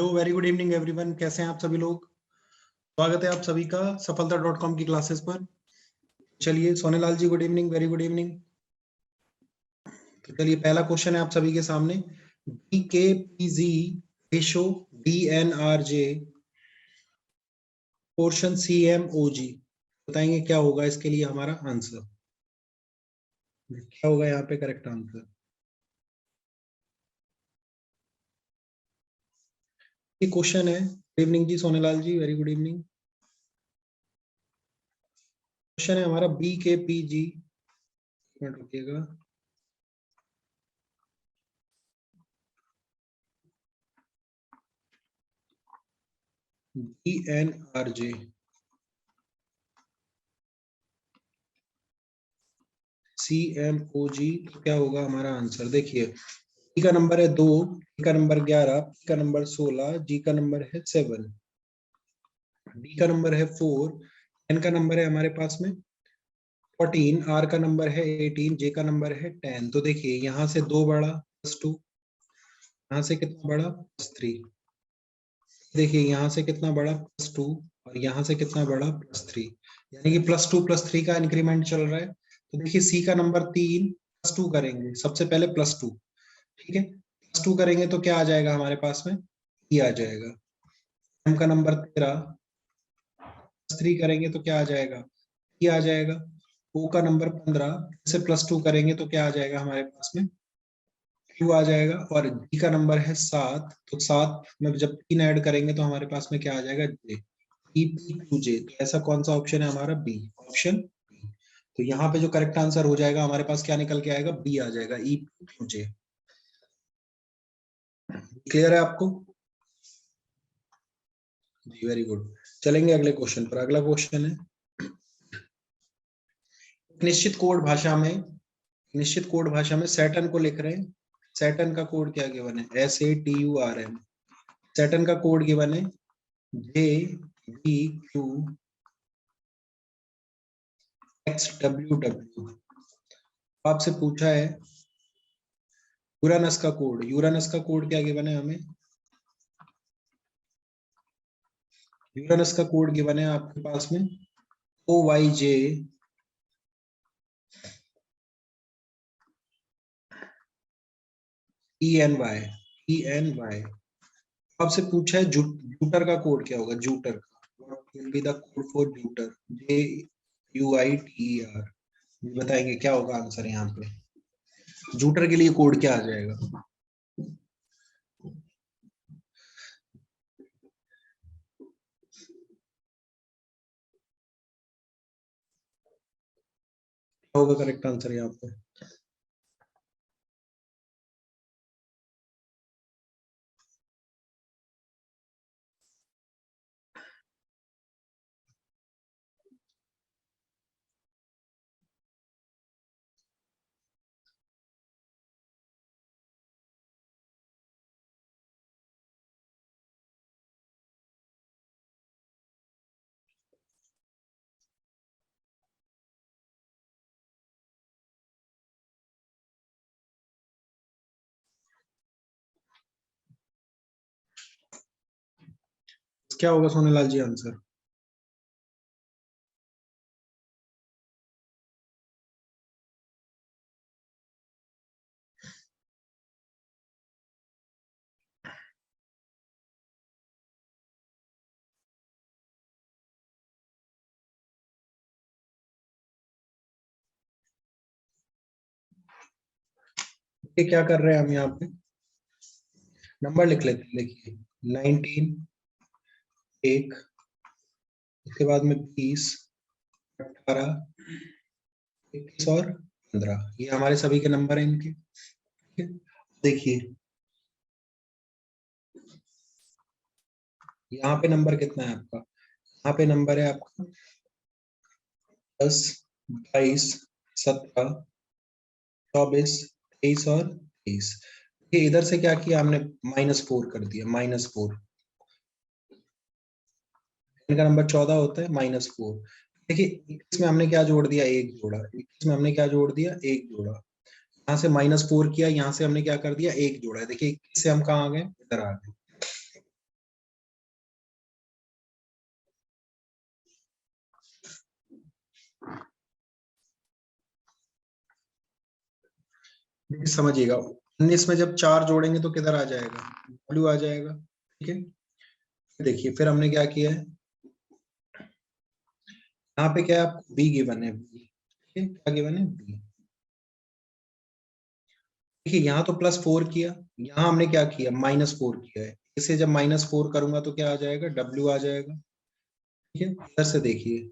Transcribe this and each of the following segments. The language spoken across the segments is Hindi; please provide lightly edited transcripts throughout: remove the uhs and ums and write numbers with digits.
Hello, very good evening everyone. कैसे हैं आप सभी लोग? स्वागत है आप सभी का सफलता.com की क्लासेस पर। चलिए Sonelal ji, good evening, very good evening. तो चलिए, पहला क्वेश्चन है आप सभी के सामने। BKPZ ratio DNRJ portion CMOG, बताएंगे क्या होगा इसके लिए हमारा आंसर? क्या होगा यहाँ पे करेक्ट आंसर? ये क्वेश्चन है। गुड इवनिंग जी सोनेलाल जी, वेरी गुड इवनिंग। क्वेश्चन है हमारा BKPG, मिनट रुकिएगा। DNRJ CMOG, क्या होगा हमारा आंसर? देखिए, E का नंबर है 2, E का नंबर 11, P का नंबर 16, G का नंबर है 7, D का नंबर है 4, N का नंबर है हमारे पास में 14, R का नंबर है 18, J का नंबर है 10। तो देखिए, यहाँ से 2 बड़ा +2, यहाँ से कितना बड़ा +3, देखिए यहाँ से कितना बड़ा +2 और यहाँ से कितना बड़ा +3, यानी कि +2 +3 का इंक्रीमेंट चल रहा है। तो देखिए, C का नंबर 3, +2 करेंगे सबसे पहले +2, ठीक है। +2 करेंगे तो क्या आ जाएगा हमारे पास में? E आ जाएगा। M का नंबर 13, +3 करेंगे तो क्या आ जाएगा? E आ जाएगा। O का नंबर 15 से +2 करेंगे तो क्या आ जाएगा हमारे पास में? Q आ जाएगा। और G का नंबर है 7, तो 7 में जब 3 ऐड करेंगे तो हमारे पास में क्या आ जाएगा? J, EPQJ। तो ऐसा कौन सा ऑप्शन है हमारा? B, option B. तो यहाँ पे जो करेक्ट आंसर हो जाएगा हमारे पास क्या निकल के आएगा? बी आ जाएगा, EPQJ। क्लियर है आपको? जी, वेरी गुड। चलेंगे अगले क्वेश्चन पर। अगला क्वेश्चन है, निश्चित कोड भाषा में, निश्चित कोड भाषा में सैटर्न को लिख रहे हैं। सैटर्न का कोड क्या गिवन है? SATURN। सैटर्न का कोड गिवन है JBQXWW। आपसे पूछा है यूरानस का कोड। यूरानस का कोड क्या गिवन है हमें? यूरानस का कोड गिवन है आपके पास में OYJ ENY। आपसे पूछा है जूटर का कोड क्या होगा? जूटर का What will be the code for जूटर? JUITER। बताएंगे क्या होगा आंसर यहाँ पे? जूटर के लिए कोड क्या आ जाएगा? क्या होगा करेक्ट आंसर यहाँ पे? क्या होगा सोनेलाल जी आंसर? ये क्या कर रहे हैं हम यहाँ पे? नंबर लिख लेते हैं। देखिए, 19, 1, इसके बाद में 20, 18, 21 और 15, ये हमारे सभी के नंबर हैं इनके, ठीक है। देखिए, यहाँ पे नंबर कितना है आपका? यहाँ पे नंबर है आपका 10, 22, 17, 24, 23 और 23। ये इधर से क्या किया हमने? -4 कर दिया, -4। इनका नंबर 14 होता है, -4। देखिए, 21 में हमने क्या जोड़ दिया? 1 जोड़ा। 21 में हमने क्या जोड़ दिया? 1 जोड़ा। यहाँ से -4 किया, यहाँ से हमने क्या कर दिया? 1 जोड़ा। देखिए, 21 से हम कहाँ आ गए? इधर आ गए। समझिएगा, 19 में जब 4 जोड़ेंगे तो किधर आ जाएगा, W आ जाएगा। ठीक है, देखिए फिर हमने क्या किया है, यहाँ पे क्या है आपको B गिवन है, ठीक है, क्या गिवन है B। देखिए यहाँ तो +4 किया, यहाँ हमने क्या किया -4 किया है, इसे जब -4 करूंगा तो क्या आ जाएगा, W आ जाएगा। ठीक है, इधर से देखिए,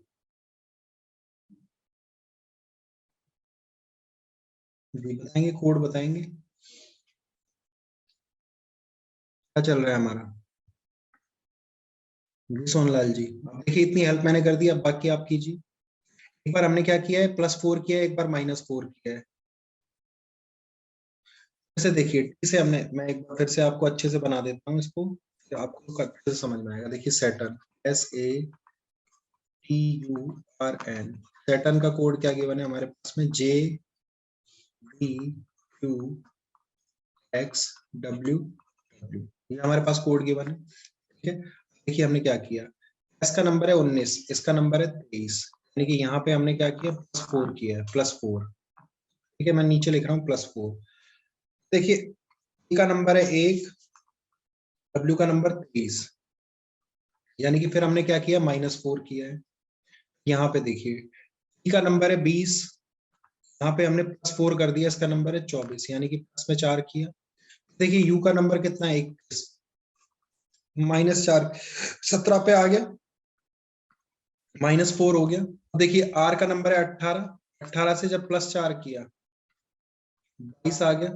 जी बताएंगे, कोड बताएंगे क्या चल रहा है हमारा। जी सोनलाल जी, अब देखिए इतनी हेल्प मैंने कर दी, अब बाकी आप कीजिए। एक बार हमने क्या किया है, +4 किया है, एक बार -4 किया है। जैसे देखिए टी से हमने, मैं एक बार फिर से आपको अच्छे से बना देता हूँ इसको, फिर आपको अच्छे से समझ में आएगा। देखिए सैटर्न, SATURN, सैटर्न का कोड क्या गिवन है हमारे पास में, JBQXWW, ये हमारे पास कोड गिवन है। ठीक है, देखिए हमने क्या किया, एस का नंबर है 19, इसका नंबर है 23, यानी कि यहाँ पे हमने क्या किया, +4 किया है, +4। ठीक है, मैं नीचे लिख रहा हूँ +4। देखिए E का नंबर है 1, W का नंबर 23, यानी कि फिर हमने क्या किया, -4 किया है। यहाँ पे देखिए E का नंबर है 20, यहाँ पे हमने +4 कर दिया, इसका नंबर है 24, यानी कि प्लस में 4 किया। देखिए U का नंबर कितना है, 21, -4 17 पे आ गया, -4 हो गया। देखिए R का नंबर है 18, 18 से जब +4 किया 22 आ गया।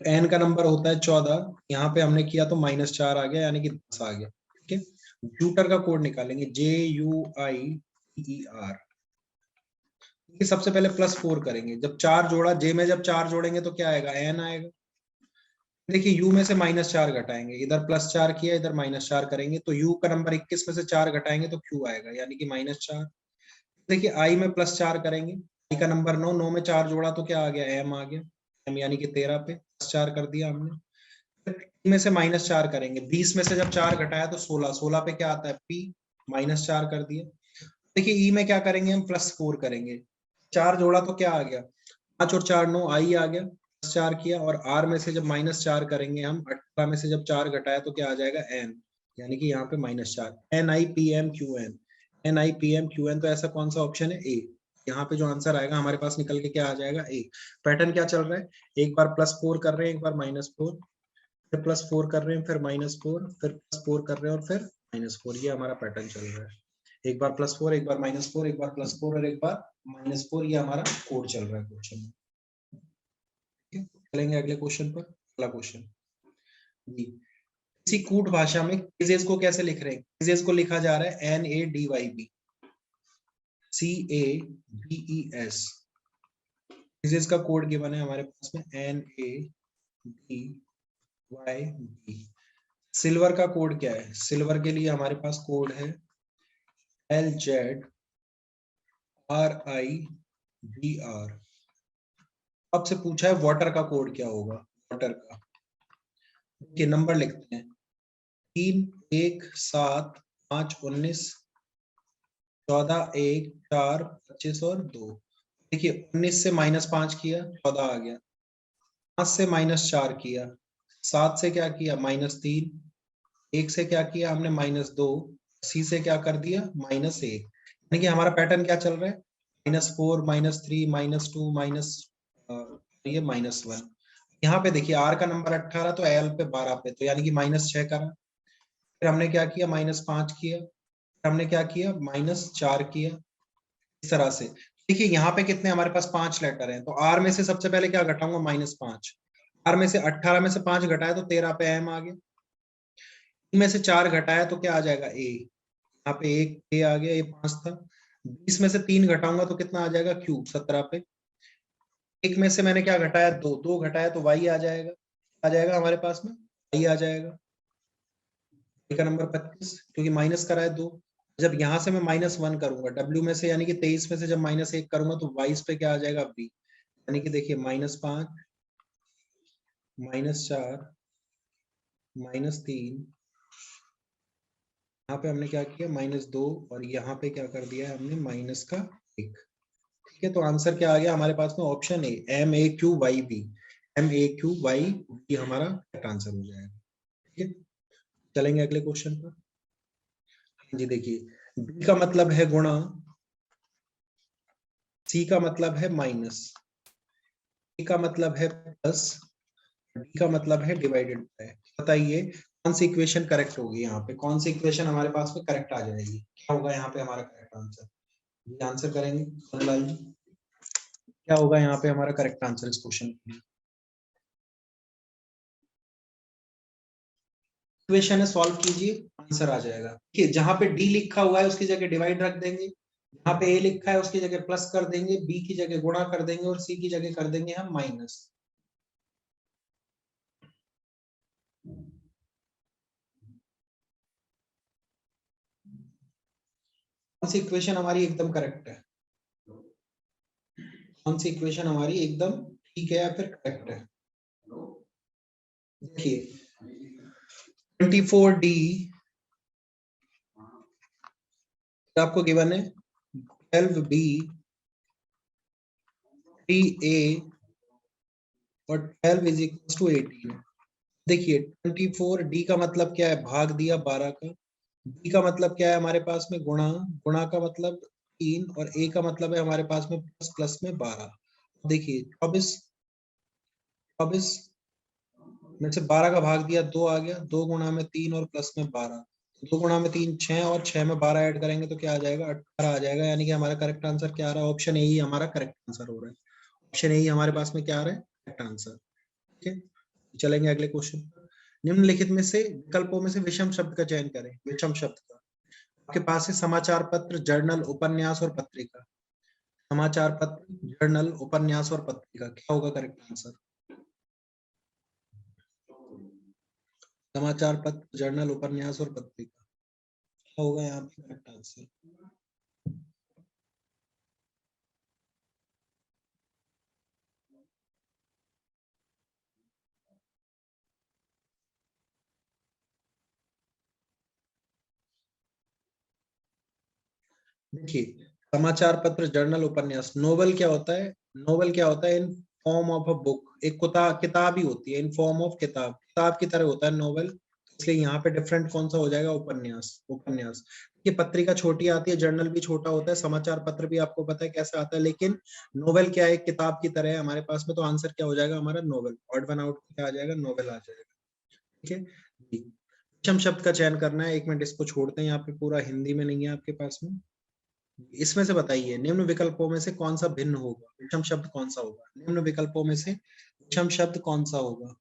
N का नंबर होता है 14, यहाँ पे हमने किया तो -4 आ गया, यानी कि 10 आ गया। ठीक है, जूटर का कोड निकालेंगे, JUITER। सबसे पहले +4 करेंगे, जब 4 जोड़ा, J में जब 4 जोड़ेंगे तो क्या आएगा, N आएगा। देखिए U में से -4 घटाएंगे, इधर +4 किया, इधर -4 करेंगे तो U का नंबर 21 में से 4 घटाएंगे तो Q आएगा, यानी कि -4। देखिए I में +4 करेंगे, I का नंबर 9, 9 में 4 जोड़ा तो क्या आ गया, M आ गया, M यानी कि 13 पे +4 कर दिया हमने। में से -4 करेंगे, 20 में से जब 4 घटाया तो 16, 16 पे क्या आता है, P, -4 कर दिया। देखिए E में क्या करेंगे, हम +4 करेंगे, 4 जोड़ा तो क्या आ गया, 5 और 4 9, I आ गया, +4 किया, और R में से जब -4 करेंगे हम, 18 में से जब 4 घटाया तो क्या आ जाएगा, N, यानी कि यहाँ पे -4, NIPMQN, NIPMQN, तो ऐसा कौन सा ऑप्शन है, ए। यहाँ पे जो आंसर आएगा हमारे पास निकल के क्या आ जाएगा, ए। पैटर्न क्या चल रहा है, एक बार +4 कर रहे हैं, एक बार -4, फिर +4 कर रहे हैं, फिर -4, फिर +4 कर रहे हैं, और फिर -4, ये हमारा पैटर्न चल रहा है। एक बार +4, एक बार -4, एक बार +4 और एक बार -4, ये हमारा कोड चल रहा है क्वेश्चन में। ठीक है, चलेंगे अगले क्वेश्चन पर। अगला क्वेश्चन जी, किसी कूट भाषा में केजेस को कैसे लिख रहे हैं, केजेस को लिखा जा रहा है NADYB, CABES। केजेस का कोड गिवन है हमारे पास में NADYB। सिल्वर का कोड क्या है, सिल्वर के लिए हमारे पास कोड है LZRIBR। आपसे पूछा है वाटर का कोड क्या होगा, वाटर का, ये नंबर लिखते हैं, 3 1 7 5 19 14 1 4 25 और 2। देखिए 19 से -5 किया, 14 आ गया, 5 से -4 किया, 7 से क्या किया, -3, 1 से क्या किया हमने, -2, सी से क्या कर दिया, -1, यानी कि हमारा पैटर्न क्या चल रहा है, -4 -3 -2 माइनस, ये -1। यहाँ पे देखिए आर का नंबर 18, तो एल पे 12 पे, तो यानी कि -6 करा। फिर हमने क्या किया, -5 किया, फिर हमने क्या किया, -4 किया, इस तरह से। देखिए यहाँ पे कितने हमारे पास 5 लेटर हैं, तो आर में से सबसे पहले क्या घटाऊंगा, -5, आर में से 18 में से 5 घटाया तो 13 पे एम आ गया, में से 4 घटाया तो क्या आ जाएगा, ए, यहाँ पे एक ए आ गया, ये 5 था। 20 में से 3 घटाऊंगा तो कितना आ जाएगा, क्यू, 17 पे। एक में से मैंने क्या घटाया, 2, 2 घटाया तो वाई आ जाएगा हमारे पास में, वाई आ जाएगा, वाई का नंबर 25, क्योंकि माइनस करा है 2। जब यहां से मैं -1 करूंगा डब्ल्यू में से, यानी कि 23 में से जब -1 करूंगा तो वाइस पे क्या आ जाएगा, बी, यानी कि देखिए -5 -4 -3, यहाँ पे हमने क्या किया, -2, और यहाँ पे क्या कर दिया है हमने, माइनस का 1। ठीक है, तो आंसर क्या आ गया हमारे पास में, ऑप्शन ए, MAQYB, MAQY ये हमारा करेक्ट आंसर हो जाएगा। ठीक है, चलेंगे अगले क्वेश्चन पर। जी देखिए, B का मतलब है गुणा, C का मतलब है माइनस, A का मतलब है प्लस, D का मतलब है डिवाइडेड बाय। बताइए कौन सी इक्वेशन करेक्ट होगी यहाँ पे, कौन सी इक्वेशन हमारे पास में करेक्ट आ जाएगी, क्या होगा यहाँ पे हमारा करेक्ट आंसर? ये आंसर करेंगे सोनेलाल जी, क्या होगा यहाँ पे हमारा करेक्ट आंसर इस क्वेश्चन के लिए? इक्वेशन है, सॉल्व कीजिए, आंसर आ जाएगा। कि जहां पे डी लिखा हुआ है उसकी जगह डिवाइड रख देंगे, जहां पे ए लिखा है उसकी जगह प्लस कर देंगे, बी की जगह गुणा कर देंगे और सी की जगह कर देंगे हम माइनस। कौन सी इक्वेशन हमारी एकदम करेक्ट है, कौन सी इक्वेशन हमारी एकदम ठीक है या फिर करेक्ट है? देखिए 24D आपको गिवन है, 12B 3A और 12 इज इक्वल टू 18। देखिए 24D का मतलब क्या है, भाग दिया 12 का, B का मतलब क्या है हमारे पास में गुणा, गुणा का मतलब 3 और A का मतलब है हमारे पास में प्लस, प्लस में 12। देखिए 24 24 में से 12 का भाग दिया 2 आ गया, 2 गुणा में 3 और प्लस में 12, 2 गुणा में 3 6 और 6 में 12 ऐड करेंगे तो क्या आ जाएगा, 18 आ जाएगा। यानी कि हमारा करेक्ट आंसर क्या आ रहा है, ऑप्शन ए ही हमारा करेक्ट आंसर हो रहा है। ऑप्शन ए ही हमारे पास में क्या आ रहा है, करेक्ट आंसर। ठीक है, चलेंगे अगले क्वेश्चन पर। निम्नलिखित में से विकल्पों में से विषम शब्द का चयन करें। विषम शब्द का आपके पास है समाचार पत्र, जर्नल, उपन्यास और पत्रिका। समाचार पत्र, जर्नल, उपन्यास और पत्रिका, क्या होगा करेक्ट आंसर? समाचार पत्र, जर्नल, उपन्यास और पत्रिका, क्या होगा यहाँ पे करेक्ट आंसर? देखिए समाचार पत्र, जर्नल, उपन्यास, नोवेल क्या होता है, नोवेल क्या होता है, in form of a book, एक किताब ही होती है, इन फॉर्म ऑफ किताब, किताब की तरह होता है नोवेल। इसलिए यहाँ पे डिफरेंट कौन सा हो जाएगा, उपन्यास, उपन्यास। ये पत्रिका छोटी आती है, जर्नल भी छोटा होता है, समाचार पत्र भी आपको पता है कैसा आता है, लेकिन नोवेल क्या है, एक किताब की तरह है हमारे पास में, तो आंसर क्या हो जाएगा हमारा, नोवेल। ऑड वन आउट क्या आ जाएगा, नोवेल आ जाएगा। ठीक है जी, विषम शब्द का चयन करना है, 1 मिनट इसको छोड़ते हैं, यहाँ पे पूरा हिंदी में नहीं है आपके पास में। इसमें से बताइए निम्न विकल्पों में से कौन सा भिन्न होगा, विषम शब्द कौन सा होगा, निम्न विकल्पों में से विषम शब्द कौन सा होगा,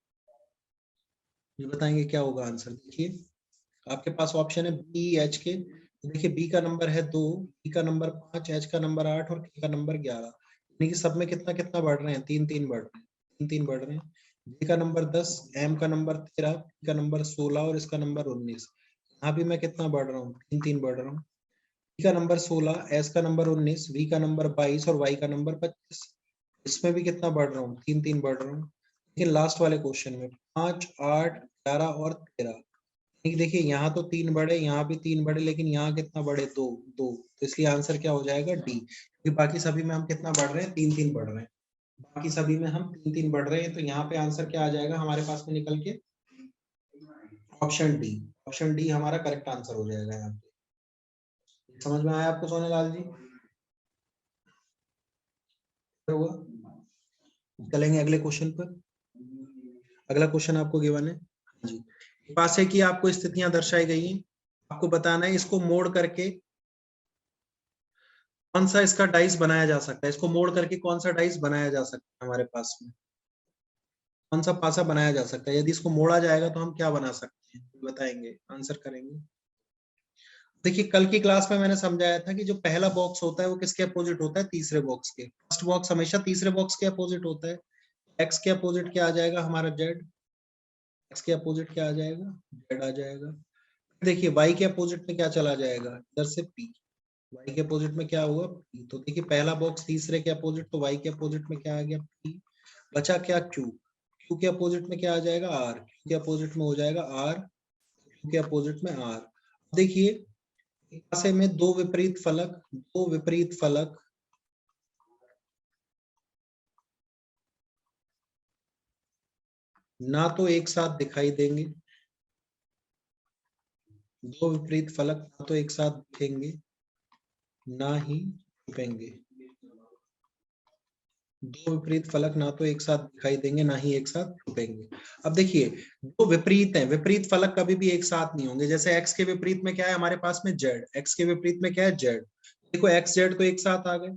ये बताएंगे क्या होगा आंसर? देखिए आपके पास ऑप्शन है बी एच के। देखिए बी का नंबर है 2, बी का नंबर 5, एच का नंबर 8 और के का नंबर 11। यानी कि सब में कितना कितना बढ़ रहे हैं, 3 3 बढ़ रहे हैं, 3 3 बढ़ रहे हैं। बी का नंबर 10, एम का नंबर 13, पी का नंबर 16 और इसका नंबर 19। यहाँ भी मैं कितना बढ़ रहा हूँ, 3 3 बढ़ रहा हूँ। टी का नंबर 16, एस का नंबर 19, वी का नंबर 22 और वाई का नंबर 25। इसमें भी कितना बढ़ रहा हूँ, 3 3 बढ़ रहा हूँ। लेकिन लास्ट वाले क्वेश्चन में 5 8 11 और 13, देखिए यहाँ तो 3 बढ़े, यहाँ भी 3 बढ़े, लेकिन यहाँ कितना बढ़े, 2 2। तो इसलिए आंसर क्या हो जाएगा, डी। क्योंकि बाकी सभी में हम कितना बढ़ रहे हैं, 3 3 बढ़ रहे हैं, बाकी सभी में हम 3 3 बढ़ रहे हैं, तो यहाँ पे आंसर क्या आ जाएगा हमारे पास में निकल के, ऑप्शन डी। ऑप्शन डी हमारा करेक्ट आंसर हो जाएगा यहाँ पे। समझ में आया आपको सोनेलाल जी? होगा, चलेंगे अगले क्वेश्चन पर। अगला क्वेश्चन आपको गिवन है जी, पास है कि आपको स्थितियां दर्शाई गई हैं, आपको बताना है इसको मोड़ करके कौन सा इसका डाइस बनाया जा सकता है, इसको मोड़ करके कौन सा डाइस बनाया जा सकता है हमारे पास में, कौन सा पासा बनाया जा सकता है, यदि इसको मोड़ा जाएगा तो हम क्या बना सकते हैं, बताएंगे, आंसर करेंगे। देखिए कल की क्लास में मैंने समझाया था कि जो पहला बॉक्स होता है वो किसके अपोजिट होता है, तीसरे बॉक्स के। फर्स्ट बॉक्स हमेशा तीसरे बॉक्स के अपोजिट होता है। एक्स के अपोजिट क्या आ जाएगा हमारा, जेड। एक्स के अपोजिट क्या आ जाएगा, जेड आ जाएगा। देखिए वाई के अपोजिट में क्या चला जाएगा, इधर से पी। वाई के अपोजिट में क्या हुआ, पी। तो देखिए पहला बॉक्स तीसरे के अपोजिट, तो वाई के अपोजिट में क्या आ गया, पी। बचा क्या, क्यू। क्यू के अपोजिट में क्या आ जाएगा, आर। क्यू के अपोजिट में हो जाएगा आर, क्यू के अपोजिट में आर। देखिए पासे में दो विपरीत फलक, दो विपरीत फलक ना तो एक साथ दिखाई देंगे, दो विपरीत फलक ना तो एक साथ दिखेंगे ना ही छुपेंगे। दो विपरीत फलक ना तो एक साथ दिखाई देंगे ना ही एक साथ छुपेंगे। अब देखिए, दो विपरीत हैं, विपरीत फलक कभी भी एक साथ नहीं होंगे। जैसे x के विपरीत में क्या है हमारे पास में z, x के विपरीत में क्या है z। देखो x z तो एक साथ आ गए,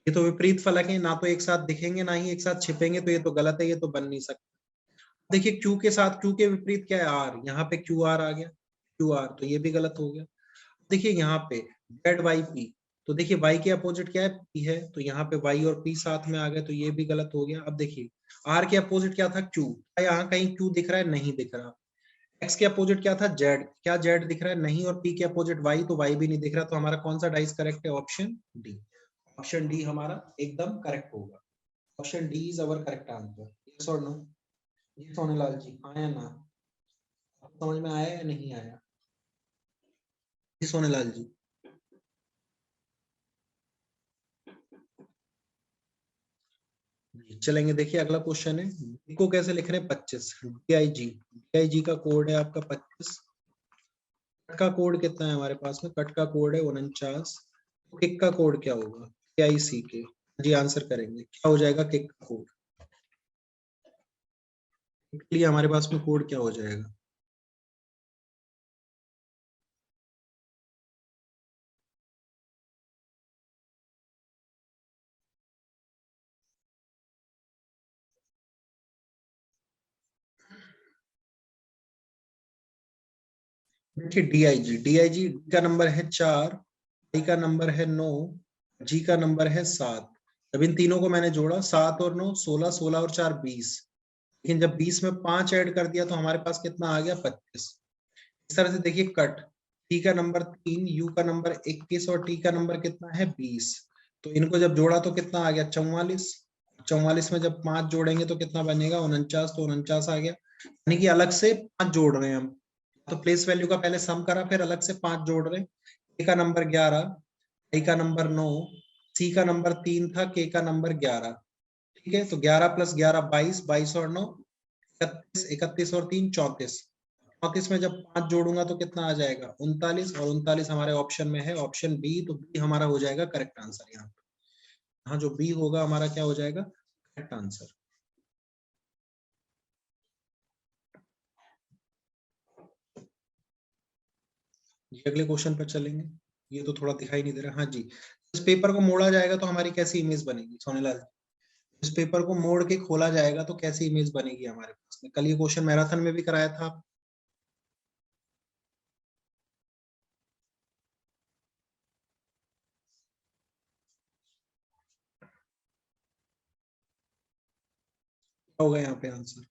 ये तो विपरीत फलक है, ना तो एक साथ दिखेंगे ना ही एक साथ छिपेंगे, तो ये तो गलत है, ये तो बन नहीं सकता। देखिए q के साथ, q के विपरीत क्या है r, यहाँ पे क्यू आर आ गया, क्यू आर, तो ये भी गलत हो गया। देखिए यहाँ पे जेड वाई पी, तो देखिए y के अपोजिट क्या है, p है, तो यहाँ पे y और p साथ में आ गए, तो ये भी गलत हो गया। अब देखिए r के अपोजिट क्या था, q, यहाँ कहीं q दिख रहा है, नहीं दिख रहा। x के अपोजिट क्या था, z, क्या z दिख रहा है, नहीं। और p के अपोजिट y, तो y भी नहीं दिख रहा। तो हमारा कौन सा डाइस करेक्ट है, ऑप्शन डी। ऑप्शन डी हमारा एकदम करेक्ट होगा। Option D is our correct answer. Yes और नो? जी सोनेलाल जी, हाँ या ना? समझ में आया या नहीं आया? जी सोनेलाल जी। चलेंगे, देखिए अगला क्वेश्चन है, को कैसे लिख रहे हैं, 25 DIG, DIG का कोड है आपका 25। कट का कोड कितना है हमारे पास में, कट का कोड है 49। किक का कोड क्या होगा, KICK। जी आंसर करेंगे, क्या हो जाएगा किक का कोड, के लिए हमारे पास में कोड क्या हो जाएगा। देखिए DIG का नंबर है 4, I का नंबर है 9, G का नंबर है 7। जब इन तीनों को मैंने जोड़ा, 7 और 9 16, 16 और 4 20, लेकिन जब 20 में 5 ऐड कर दिया तो हमारे पास कितना आ गया, 25। इस तरह से देखिए कट, T का नंबर 3, U का नंबर 21 और T का नंबर कितना है 20। तो इनको जब जोड़ा तो कितना आ गया, 44। 44 में जब 5 जोड़ेंगे तो कितना बनेगा, 49। तो 49 आ गया, यानी कि अलग से 5 जोड़ रहे हैं हम। तो प्लेस वैल्यू का पहले सम करा, फिर अलग से 5 जोड़ रहे हैं। ए का नंबर 11, आई का नंबर 9, सी का नंबर 3 था, के का नंबर 11। ठीक है, तो 11 प्लस 11 22, 22 और 9 31, 31 और 3 34। 34 में जब 5 जोड़ूंगा तो कितना आ जाएगा, 39। और 39 हमारे ऑप्शन में है, ऑप्शन बी। तो बी हमारा हो जाएगा करेक्ट आंसर। यहाँ हाँ, जो बी होगा हमारा क्या हो जाएगा, करेक्ट आंसर। ये अगले क्वेश्चन पर चलेंगे। ये तो थोड़ा दिखाई नहीं दे रहा, हाँ जी। इस पेपर को मोड़ा जाएगा तो हमारी कैसी इमेज बनेगी, सोनीलाल? इस पेपर को मोड़ के खोला जाएगा तो कैसी इमेज बनेगी हमारे पास में, कल ये क्वेश्चन मैराथन में भी कराया था। क्या होगा यहाँ पे आंसर?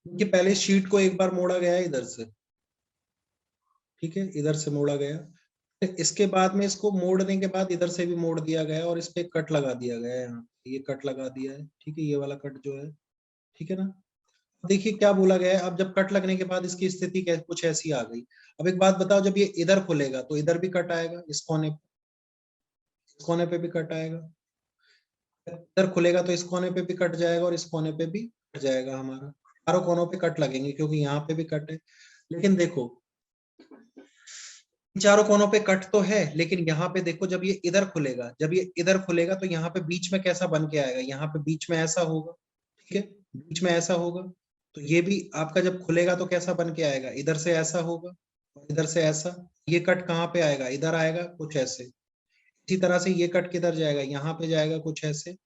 क्योंकि पहले शीट को एक बार मोड़ा गया है इधर से, ठीक है, इधर से मोड़ा गया, फिर इसके बाद में इसको मोड़ने के बाद इधर से भी मोड़ दिया गया और इस पे कट लगा दिया गया है, यहाँ ये कट लगा दिया है, ठीक है, ये वाला कट जो है, ठीक है ना। अब देखिए क्या बोला गया है, अब जब कट लगने के बाद इसकी स्थिति कुछ ऐसी आ गई। अब एक बात बताओ, जब ये इधर खुलेगा तो इधर भी कट आएगा, इस कोने पे भी कट आएगा, इधर खुलेगा तो इस कोने पे भी कट जाएगा और इस कोने पे भी कट जाएगा। हमारा चारों कोनों पे कट लगेंगे क्योंकि यहाँ पे भी कट है। लेकिन देखो, चारों कोनों पे कट तो है, लेकिन यहाँ पे देखो, जब ये इधर खुलेगा, जब ये इधर खुलेगा तो यहाँ पे बीच में कैसा बन के आएगा, यहाँ पे बीच में ऐसा होगा, ठीक है, बीच में ऐसा होगा। तो ये भी आपका जब खुलेगा तो कैसा बन के आएगा, इधर से ऐसा होगा और इधर से ऐसा। ये कट कहाँ पे आएगा, इधर आएगा कुछ ऐसे। इसी तरह से ये कट किधर जाएगा, यहाँ पे जाएगा कुछ ऐसे।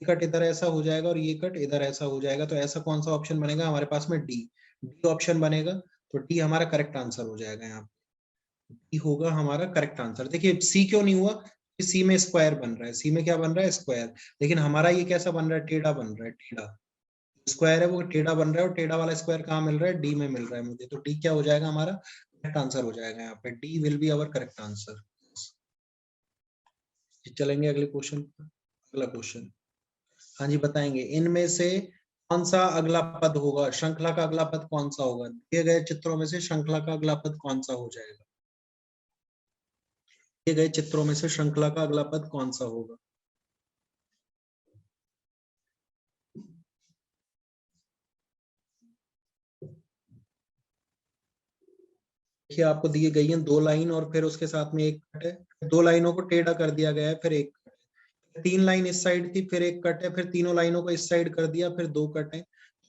ये कट इधर ऐसा हो जाएगा और ये कट इधर ऐसा हो जाएगा। तो ऐसा कौन सा ऑप्शन बनेगा हमारे पास में, डी। डी ऑप्शन बनेगा। तो डी हमारा करेक्ट आंसर हो जाएगा यहाँ, डी होगा हमारा करेक्ट आंसर। देखिए सी क्यों नहीं हुआ, सी में स्क्वायर बन रहा है, सी में क्या बन रहा है, स्क्वायर। लेकिन हमारा ये कैसा बन रहा है, टेढ़ा बन रहा है, टेढ़ा। स्क्वायर है वो टेढ़ा बन रहा है, और टेढ़ा वाला स्क्वायर कहाँ मिल रहा है, डी में मिल रहा है मुझे। तो डी क्या हो जाएगा हमारा करेक्ट आंसर हो जाएगा, यहाँ पे D will be our correct answer. चलेंगे अगले क्वेश्चन पर। अगला क्वेश्चन, हाँ जी बताएंगे, इनमें से कौन सा अगला पद होगा, श्रृंखला का अगला पद कौन सा होगा, दिए गए चित्रों में से श्रृंखला का अगला पद कौन सा हो जाएगा, दिए गए चित्रों में से श्रृंखला का अगला पद कौन सा होगा। देखिए आपको दी गई है 2 लाइन और फिर उसके साथ में एक कट है, 2 लाइनों को टेढ़ा कर दिया गया है, फिर एक 3 लाइन इस साइड थी, फिर एक कट है, फिर तीनों लाइनों को इस साइड कर दिया, फिर 2 कट है।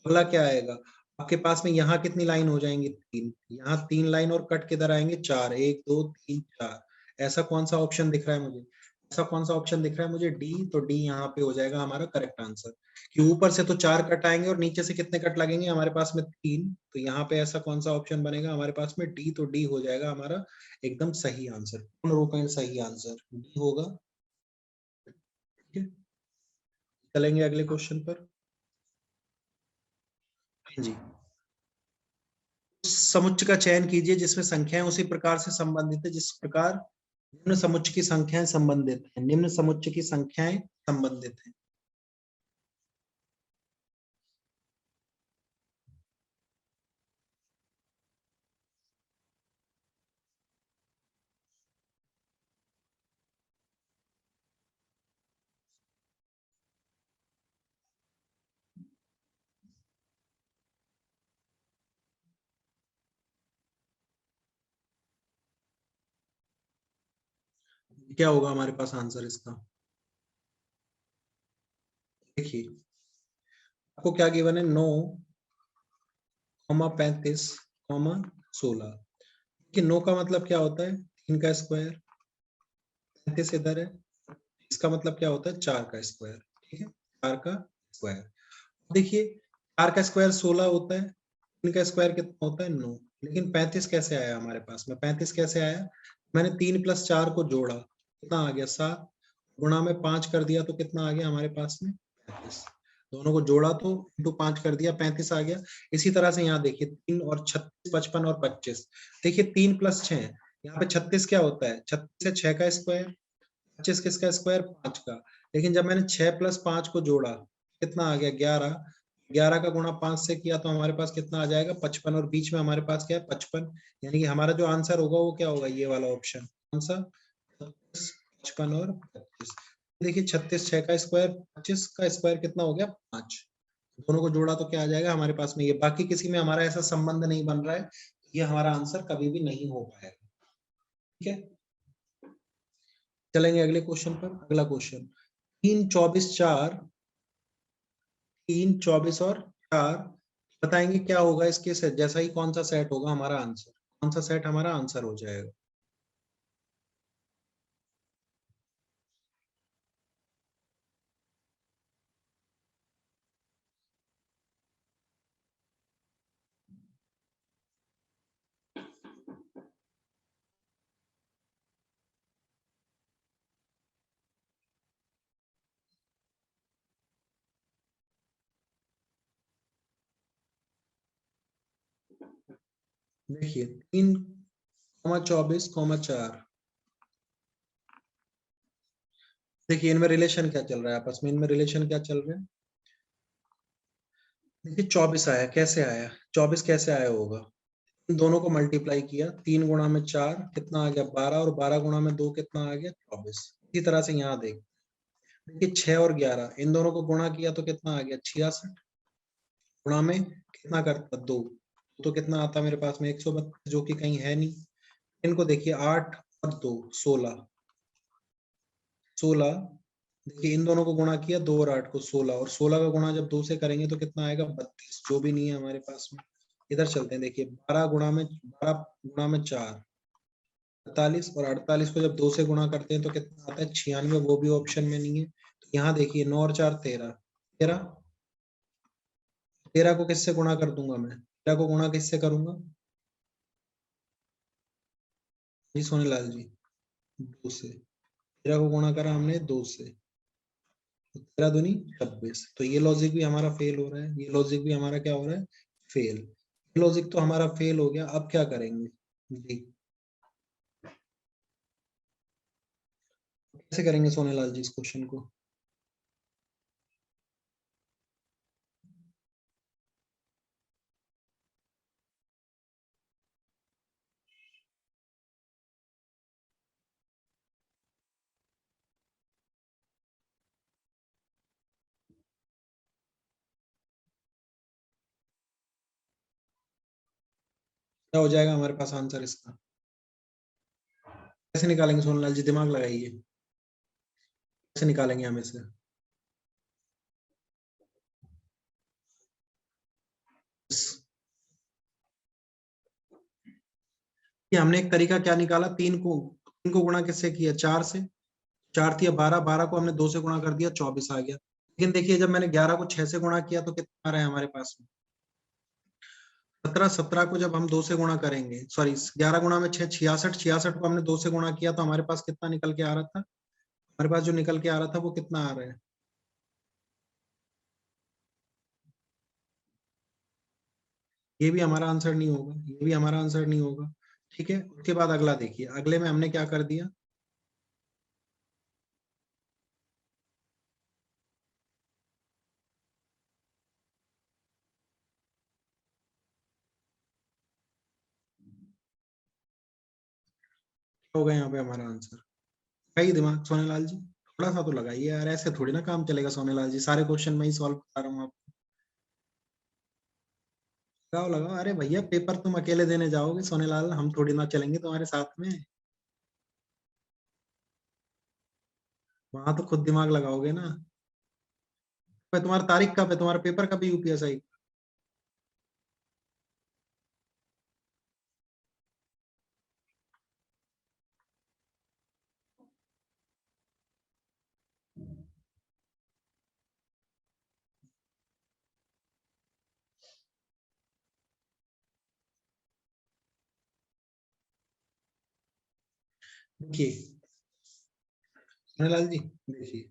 अगला क्या आएगा आपके पास में, यहाँ कितनी लाइन हो जाएंगी, 3, यहाँ 3 लाइन और कट किधर आएंगे 4, 1 2 3 4। ऐसा कौन सा ऑप्शन दिख रहा है मुझे, ऐसा कौन सा ऑप्शन दिख रहा है मुझे, डी। तो डी यहाँ पे हो जाएगा हमारा करेक्ट आंसर, कि ऊपर से तो 4 कट आएंगे और नीचे से कितने कट लगेंगे हमारे पास में 3। तो यहाँ पे ऐसा कौन सा ऑप्शन बनेगा हमारे पास में, डी। तो डी हो जाएगा हमारा एकदम सही आंसर, पूर्ण रूपेण सही आंसर डी होगा। ठीक है, चलेंगे अगले क्वेश्चन पर। जी, उस समुच्चय का चयन कीजिए जिसमें संख्याएं उसी प्रकार से संबंधित है जिस प्रकार निम्न समुच्चय की संख्याएं संबंधित है, निम्न समुच्चय की संख्याएं संबंधित है। क्या होगा हमारे पास आंसर इसका, देखिए आपको क्या गिवन है, 9, 35, 16। कि 9 का मतलब क्या होता है, 3 का स्क्वायर, 35 इधर है, इसका मतलब क्या होता है, 4 का स्क्वायर। ठीक है, 4 का स्क्वायर। देखिए 4 का स्क्वायर 16 होता है, 3 का स्क्वायर कितना होता है, 9। लेकिन 35 कैसे आया हमारे पास में, 35 कैसे आया, मैंने 3 + 4 को जोड़ा, कितना आ गया 7, गुणा में 5 कर दिया तो कितना आ गया हमारे पास में 35। दोनों को जोड़ा तो इंटू 5 कर दिया, 35 आ गया। इसी तरह से यहाँ देखिए 3 और 36, 55 और 25। देखिए 3 + 6, यहाँ पे 36 क्या होता है, 36 है 6 का स्क्वायर, 25 किसका स्क्वायर, 5 का। लेकिन जब मैंने 6 + 5 को जोड़ा कितना आ गया 11, 11 का गुणा 5 से किया तो हमारे पास कितना आ जाएगा 55, और बीच में हमारे पास क्या है 55। यानी कि हमारा जो आंसर होगा वो क्या होगा, ये वाला ऑप्शन, कौन सा, 55 और 25। देखिए 36 6 का स्क्वायर, 25 का स्क्वायर कितना हो गया 5। दोनों को जोड़ा तो क्या आ जाएगा हमारे पास में ये, बाकी किसी में हमारा ऐसा संबंध नहीं बन रहा है, ये हमारा आंसर कभी भी नहीं हो पाएगा। ठीक है, चलेंगे अगले क्वेश्चन पर। अगला क्वेश्चन, 3, 24, 4, 3, 24 और 4 बताएंगे क्या होगा इसके सेट, जैसा ही कौन सा सेट होगा हमारा आंसर, कौन सा सेट हमारा आंसर हो जाएगा। देखिए 3, 24, 4, देखिए इनमें रिलेशन क्या चल रहा है, आपस में इनमें रिलेशन क्या चल रहा है। देखिए 24 आया, कैसे आया 24, कैसे आया होगा, इन दोनों को मल्टीप्लाई किया, 3 × 4 कितना आ गया 12, और 12 × 2 कितना आ गया 24। इसी तरह से यहाँ देख, देखिए 6 और 11 इन दोनों को गुणा किया तो कितना आ गया 66, गुणा में कितना करता 2, तो कितना आता मेरे पास में 132, जो कि कहीं है नहीं। इनको देखिए 8 और 2 16, 16। देखिए इन दोनों को गुणा किया 2 और 8 को 16, और 16 का गुणा जब 2 से करेंगे तो कितना आएगा 32, जो भी नहीं है हमारे पास में। इधर चलते हैं, देखिए 12 गुणा में 4 48, और 48 को जब 2 से गुणा करते हैं तो कितना आता है 96, वो भी ऑप्शन में नहीं है। तो यहाँ देखिए 9 और 4 13, 13, 13 को किससे गुणा कर दूंगा मैं, 13 को गुणा किससे करूंगा जी सोनीलाल जी, 2 से। 13 को गुणा करा हमने 2 से, तो 13 दूनी 26। तो ये लॉजिक भी हमारा फेल हो रहा है, ये लॉजिक भी हमारा क्या हो रहा है, फेल। ये लॉजिक तो हमारा फेल हो गया, अब क्या करेंगे जी, कैसे करेंगे सोनीलाल जी इस क्वेश्चन को। क्या हो जाएगा हमारे पास आंसर इसका? कैसे निकालेंगे सोनलाल जी, दिमाग लगाइए, कैसे निकालेंगे हम इसे? ये हमने एक तरीका क्या निकाला, 3 को गुणा किससे किया, 4 से। 4 थी 12, 12 को हमने 2 से गुणा कर दिया, 24 आ गया। लेकिन देखिए जब मैंने 11 को 6 से गुणा किया तो कितना आ रहा है हमारे पास में, 17। 17 को जब हम 2 से गुणा करेंगे, सॉरी 11 गुणा में 6, 66। 66 को हमने 2 से गुणा किया तो हमारे पास कितना निकल के आ रहा था, हमारे पास जो निकल के आ रहा था वो कितना आ रहा है? ये भी हमारा आंसर नहीं होगा, ये भी हमारा आंसर नहीं होगा। ठीक है, उसके बाद अगला देखिए, अगले में हमने क्या कर दिया, हो गया यहाँ पे हमारा आंसर। लगाइए दिमाग सोनेलाल जी, थोड़ा सा तो लगाइए यार, ऐसे थोड़ी ना काम चलेगा सोनेलाल जी, सारे क्वेश्चन मैं ही सॉल्व करा रहा हूँ आपको। लगाओ लगाओ, अरे भैया पेपर तुम अकेले देने जाओगे सोनेलाल, हम थोड़ी ना चलेंगे तुम्हारे साथ में। वहां तो खुद दिमाग लगाओगे ना। तुम्हारा तारीख कब है, तुम्हारा पेपर कब है यूपीएसआई? देखिए सोनेलाल जी, देखिए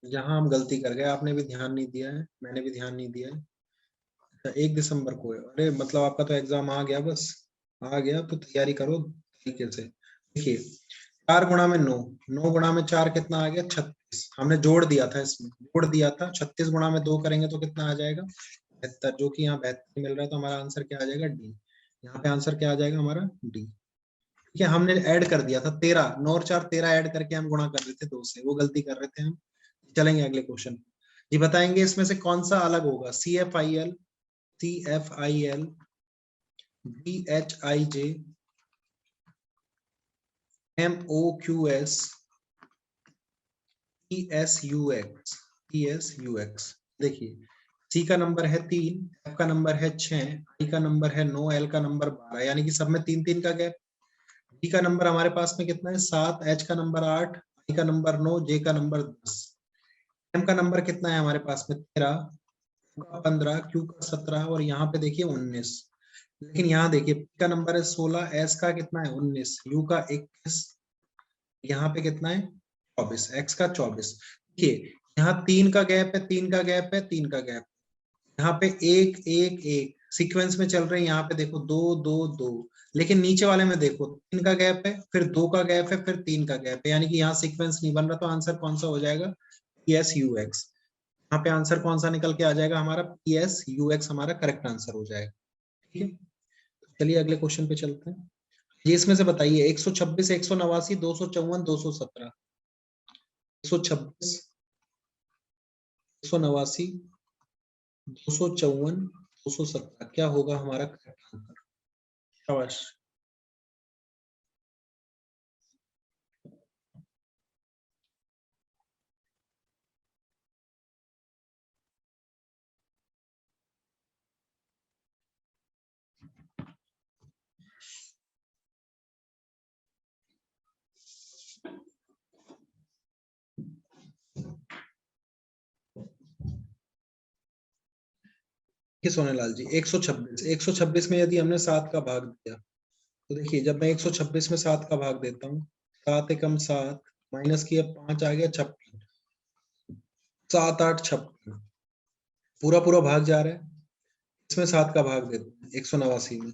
जहां हम गलती कर गए, आपने भी ध्यान नहीं दिया है, मैंने भी ध्यान नहीं दिया है। अच्छा, 1 दिसंबर को है, अरे मतलब आपका तो एग्जाम आ गया, बस आ गया तो तैयारी करो तरीके से। देखिए 4 गुणा में 9, 9 गुणा में 4 कितना आ गया, 36। हमने जोड़ दिया था, इसमें जोड़ दिया था, 36 गुणा में 2 करेंगे तो कितना आ जाएगा, 72। जो कि यहाँ 72 मिल रहा है, तो हमारा आंसर क्या आ जाएगा, डी। यहाँ पे आंसर क्या आ जाएगा हमारा, डी। ठीक है, हमने ऐड कर दिया था 13, 9 और 4 13 ऐड करके हम गुणा कर रहे थे 2 से, वो गलती कर रहे थे हम। चलेंगे अगले क्वेश्चन। ये बताएंगे इसमें से कौन सा अलग होगा, CFIL, CFIL, BHIJ, MOQS, ESUX, ESUX। देखिए सी का नंबर है 3, एफ का नंबर है 6, आई का नंबर है 9, एल का नंबर 12, यानी कि सब में 3 3 का गैप। डी का नंबर हमारे पास में कितना है, 7, एच का नंबर 8, आई का नंबर 9, जे का नंबर 10। एम का नंबर कितना है हमारे पास में, 13, का 15, क्यू का 17 और यहाँ पे देखिए 19। लेकिन यहाँ देखिए पी का नंबर है 16, एस का कितना है 19, यू का 21, यहाँ पे कितना है 24, एक्स का 24। देखिए यहाँ 3 का गैप है, 3 का गैप है, 3 का गैप, यहाँ पे 1 1 1 सीक्वेंस में चल रहे हैं। यहाँ पे देखो 2 2 2, लेकिन नीचे वाले में देखो 3 का गैप है, फिर 2 का गैप है, फिर 3 का गैप है, यानी कि यहाँ सीक्वेंस नहीं बन रहा, तो आंसर कौन सा हो जाएगा, PSUX। यहाँ पे आंसर कौन सा निकल के आ जाएगा हमारा, PSUX हमारा करेक्ट आंसर हो जाएगा। ठीक है, चलिए अगले क्वेश्चन पे चलते हैं। ये इसमें से बताइए, 126, 189, 254, 217, 126, 189, 254, 217 क्या होगा हमारा करेक्ट आंसर? शाबाश। देखिए सोनेलाल जी, 126, 126 में यदि हमने 7 का भाग दिया, तो देखिए जब मैं 126 में 7 का भाग देता हूँ, 7 एकम 7, माइनस किया 5 आ गया 56, 7 8 56, पूरा पूरा भाग जा रहा है। इसमें 7 का भाग देते हैं 189 में,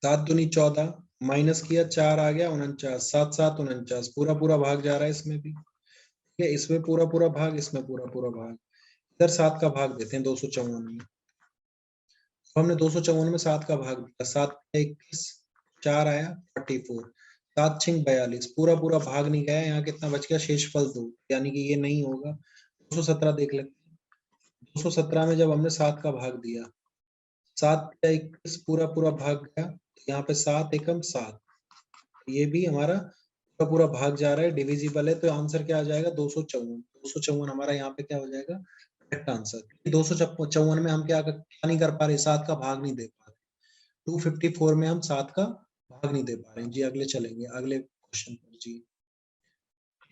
7 दूनी 14, माइनस किया 4 आ गया 49, 7 7 49, पूरा पूरा भाग जा रहा है इसमें भी। ठीक है, इसमें पूरा पूरा भाग, इसमें पूरा पूरा भाग, इधर 7 का भाग देते हैं 254 में। तो हमने 254 में 7 का भाग दिया, 7 21, 4 आया 44, 7 6 42, पूरा पूरा भाग नहीं गया, यहाँ कितना बच गया, शेषफल 2, यानी कि ये नहीं होगा। 217 देख लेते हैं। 217 में जब हमने 7 का भाग दिया, 7 का 21 पूरा पूरा भाग गया, तो यहाँ पे 7 एकम 7, ये भी हमारा पूरा पूरा भाग जा रहा है, डिविजिबल है, तो आंसर क्या आ जाएगा 254। 254 हमारा यहाँ पे क्या हो जाएगा, करेक्ट आंसर। 254 में हम क्या नहीं कर पा रहे, 7 का भाग नहीं दे पा रहे। 254 में हम 7 का भाग नहीं दे पा रहे जी। अगले चलेंगे, अगले क्वेश्चन पर जी।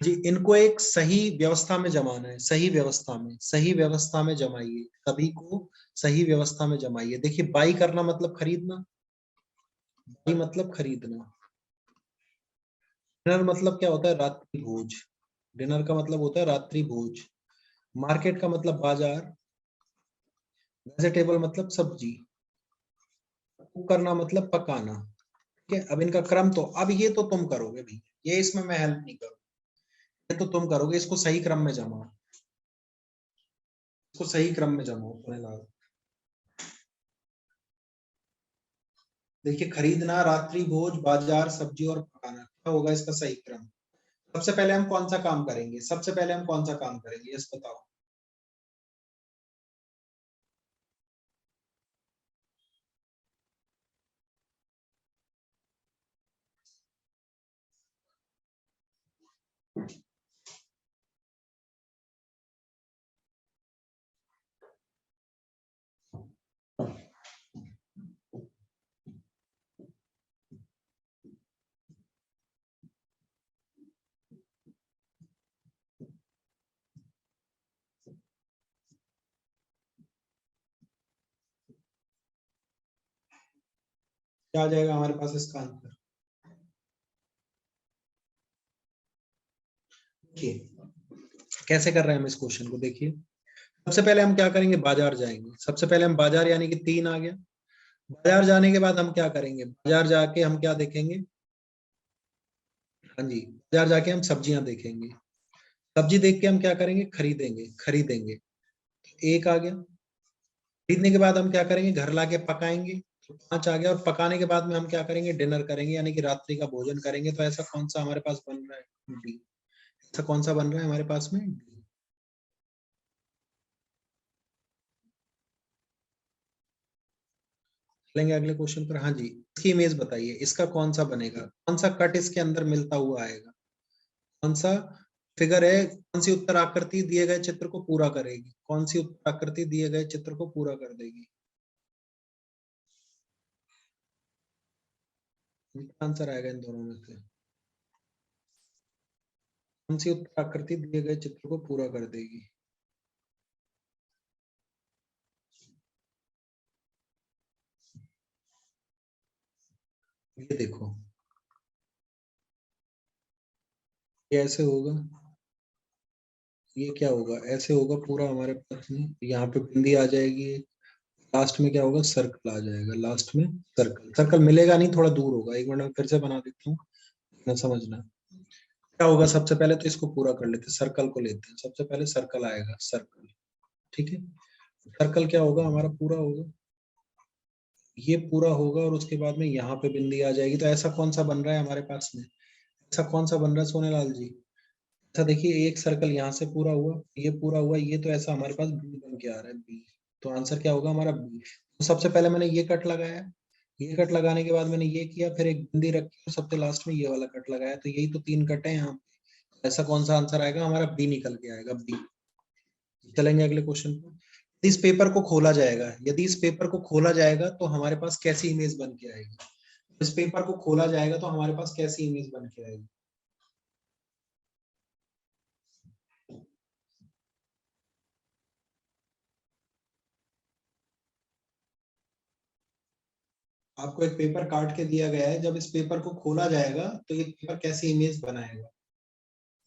जी, इनको एक सही व्यवस्था में जमाना है, सही व्यवस्था में, सही व्यवस्था में जमाइए, सभी को सही व्यवस्था में जमाइए। देखिए, बाई करना मतलब खरीदना, बाई मतलब खरीदना। डिनर मतलब क्या होता है, रात्रि भोज। डिनर का मतलब होता है रात्रि भोज। मार्केट का मतलब बाजार। वेजिटेबल मतलब सब्जी। कुक करना मतलब पकाना। ठीक है, अब इनका क्रम तो अब ये तो तुम करोगे भैया, ये इसमें मैं हेल्प नहीं करूँ, ये तो तुम करोगे। इसको सही क्रम में जमाओ, इसको सही क्रम में जमाओ लाल। देखिए, खरीदना, रात्रि भोज, बाजार, सब्जी और पकाना, क्या होगा इसका सही क्रम। सबसे पहले हम कौन सा काम करेंगे, सबसे पहले हम कौन सा काम करेंगे, यस बताओ। क्या आ जाएगा हमारे पास इसका आंसर। देखिए, कैसे कर रहे हैं हम इस क्वेश्चन को, देखिए। सबसे पहले हम क्या करेंगे, बाजार जाएंगे। सबसे पहले हम बाजार, यानी कि 3 आ गया। बाजार जाने के बाद हम क्या करेंगे, बाजार जाके हम क्या देखेंगे, हाँ जी, बाजार जाके हम सब्जियां देखेंगे। सब्जी देख के हम क्या करेंगे, खरीदेंगे, खरीदेंगे। एक आ गया। खरीदने के बाद हम क्या करेंगे, घर लाके पकाएंगे, तो 5 आ गया। और पकाने के बाद में हम क्या करेंगे, डिनर करेंगे, यानी कि रात्रि का भोजन करेंगे। तो ऐसा कौन सा हमारे पास बन रहा है, डी। ऐसा कौन सा बन रहा है हमारे पास में, डी। चलेंगे अगले क्वेश्चन पर। हाँ जी, इसकी इमेज बताइए, इसका कौन सा बनेगा, कौन सा कट इसके अंदर मिलता हुआ आएगा, कौन सा फिगर है, कौन सी उत्तर आकृति दिए गए चित्र को पूरा करेगी, कौन सी उत्तर आकृति दिए गए चित्र को पूरा कर देगी। आंसर आएगा इन दोनों में से, कौन सी उत्तर आकृति दिए गए चित्र को पूरा कर देगी। ये देखो, ये ऐसे होगा, ये क्या होगा, ऐसे होगा पूरा हमारे पास में। यहाँ पे बिंदी आ जाएगी, लास्ट में क्या होगा, सर्कल आ जाएगा, लास्ट में सर्कल। सर्कल मिलेगा नहीं, थोड़ा दूर होगा, एक मिनट में फिर से बना देता हूँ ना, समझना। क्या होगा, सबसे पहले तो इसको पूरा कर लेते हैं, सर्कल को लेते हैं। सबसे पहले सर्कल आएगा, सर्कल। ठीक है, सर्कल क्या होगा हमारा, पूरा होगा, ये पूरा होगा। और उसके बाद में यहाँ पे बिंदी आ जाएगी। तो ऐसा कौन सा बन रहा है हमारे पास में, ऐसा कौन सा बन रहा है सोनेलाल जी। अच्छा देखिए, एक सर्कल यहाँ से पूरा हुआ, ये पूरा हुआ, ये तो ऐसा हमारे पास बी बन के आ रहा है, बी। तो आंसर क्या होगा हमारा, बी। तो सबसे पहले मैंने ये कट लगाया, ये कट लगाने के बाद मैंने ये किया, फिर एक बिंदी रखी और सबसे लास्ट में ये वाला कट लगाया। तो यही तो 3 कट है यहाँ पे। ऐसा कौन सा आंसर आएगा हमारा, बी निकल के आएगा, बी। चलेंगे अगले क्वेश्चन पर। इस पेपर को खोला जाएगा, यदि इस पेपर को खोला जाएगा तो हमारे पास कैसी इमेज बन के आएगी। इस पेपर को खोला जाएगा तो हमारे पास कैसी इमेज बन के आएगी। आपको एक पेपर काट के दिया गया है, जब इस पेपर को खोला जाएगा तो ये पेपर कैसी इमेज बनाएगा,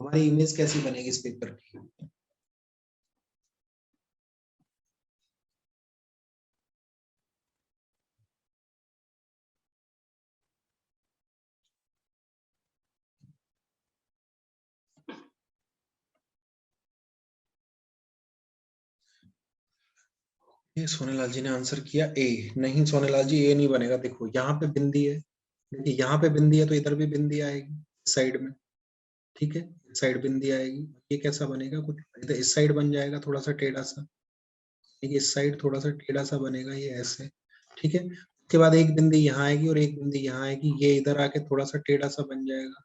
हमारी इमेज कैसी बनेगी इस पेपर की। ये सोनेलाल जी ने आंसर किया ए। नहीं सोनेलाल जी, ए नहीं बनेगा। देखो यहाँ पे बिंदी है, देखिए यहाँ पे बिंदी है, तो इधर भी बिंदी आएगी साइड में। ठीक है, साइड बिंदी आएगी, ये कैसा बनेगा, कुछ इधर इस साइड बन जाएगा थोड़ा सा टेढ़ा सा, ये इस साइड थोड़ा सा टेढ़ा सा बनेगा, ये ऐसे, ठीक है। उसके बाद एक बिंदी यहाँ आएगी और एक बिंदी यहाँ आएगी, ये इधर आके थोड़ा सा टेढ़ा सा बन जाएगा,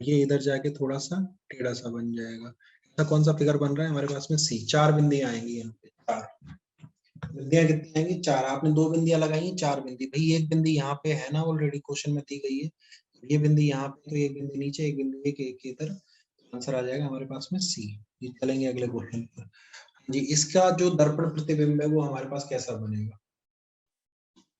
ये इधर जाके थोड़ा सा टेढ़ा सा बन जाएगा। ऐसा कौन सा फिगर बन रहा है हमारे पास में, सी। चार बिंदियां आएंगी यहाँ पे, चार बिंदियां कितनी आएंगी, चार। आपने दो बिंदियां लगाई हैं, चार बिंदी। भाई एक बिंदी यहाँ पे है ना, ऑलरेडी क्वेश्चन में दी गई है, ये बिंदी यहाँ पे, तो एक बिंदी नीचे, एक बिंदी एक इधर, आंसर आ जाएगा हमारे पास में सी। ये चलेंगे अगले क्वेश्चन पर जी। इसका जो दर्पण प्रतिबिंब है वो हमारे पास कैसा बनेगा।